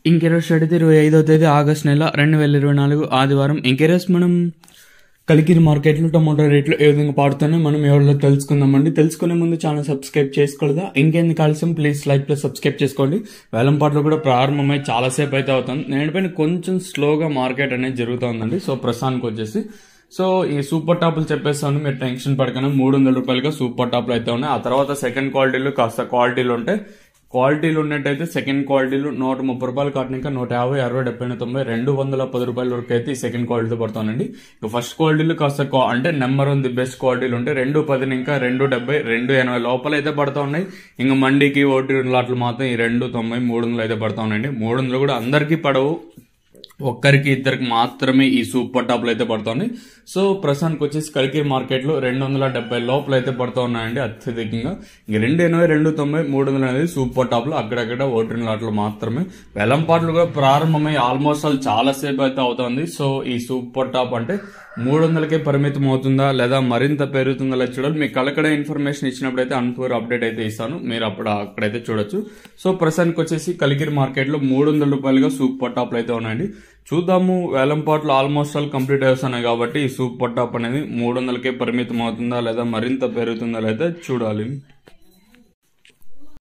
ఇంకెరోజు అయితే 25వ తేదీ ఆగస్టు నెల 2024 ఆదివారం. ఇంకెరోజు మనం కలికిరి మార్కెట్లో టమాటో రేట్లు ఏ విధంగా పాడుతున్నాయో మనం ఎవరిలో తెలుసుకుందామండి. తెలుసుకునే ముందు ఛానల్ సబ్స్క్రైబ్ చేసుకోలేదా? ఇంకెందుకు ఆలస్యం, ప్లీజ్ లైక్ ప్లస్ సబ్స్క్రైబ్ చేసుకోండి. వేలంపాట్లు కూడా ప్రారంభమై చాలాసేపు అయితే అవుతుంది. నేనుపైన కొంచెం స్లోగా మార్కెట్ అనేది జరుగుతుందండి. సో ప్రస్తుతానికి వచ్చేసి ఈ సూపర్ టాప్లు చెప్పేస్తాను, మీరు టెన్షన్ పడకనే 300 రూపాయలుగా సూపర్ టాప్లు అయితే ఉన్నాయి. ఆ తర్వాత సెకండ్ క్వాలిటీలు కాస్త క్వాలిటీలు ఉంటాయి. క్వాలిటీలు ఉన్నట్టయితే సెకండ్ క్వాలిటీలు 130 రూపాయలు కాటన్, ఇంకా 150, 60, 70, 90, 210 రూపాయల వరకు అయితే ఈ సెకండ్ క్వాలిటీతో పడుతానండి. ఇక ఫస్ట్ క్వాలిటీలు కాస్త అంటే నెంబర్ 1 ది బెస్ట్ క్వాలిటీలు ఉంటాయి. 210, ఇంకా 270, 280 లోపల అయితే పడతా ఉన్నాయి. ఇంకా మండీకి ఓటీ లాట్లు మాత్రం ఈ 290, 300 అయితే పడతా ఉన్నాయండి. 300 కూడా అందరికీ పడవు, ఒక్కరికి ఇద్దరికి మాత్రమే ఈ సూపర్ టాప్లు అయితే పడుతున్నాయి. సో ప్రస్తుతానికి వచ్చేసి కలికిరి మార్కెట్ లో 270 లోపల అయితే పడుతూ ఉన్నాయండి అత్యధికంగా. ఇంక 280, 290, 300 అనేది సూపర్ టాప్లు, అక్కడక్కడ ఓట్రిన్ లాట్లు మాత్రమే. వెలంపాట్లు కూడా ప్రారంభమై ఆల్మోస్ట్ చాలా సేపు అయితే అవుతుంది. సో ఈ సూపర్ టాప్ అంటే 300కే పరిమితం అవుతుందా లేదా మరింత పెరుగుతుందా లేదా చూడాలి. మీకు కలకడ ఇన్ఫర్మేషన్ ఇచ్చినప్పుడు అయితే అన్పూర్ అప్డేట్ అయితే ఇస్తాను, మీరు అక్కడైతే చూడొచ్చు. సో ప్రస్తుతానికి వచ్చేసి కలికిరి మార్కెట్ లో 300 రూపాయలుగా సూపర్ టాప్లు అయితే ఉన్నాయండి. చూద్దాము, వేలంపాట్లు ఆల్మోస్ట్ కంప్లీట్ అవుతున్నాయి కాబట్టి ఈ సూపర్ టాప్ అనేది 300కే పరిమితం అవుతుందా లేదా మరింత పెరుగుతుందా లేదా చూడాలి.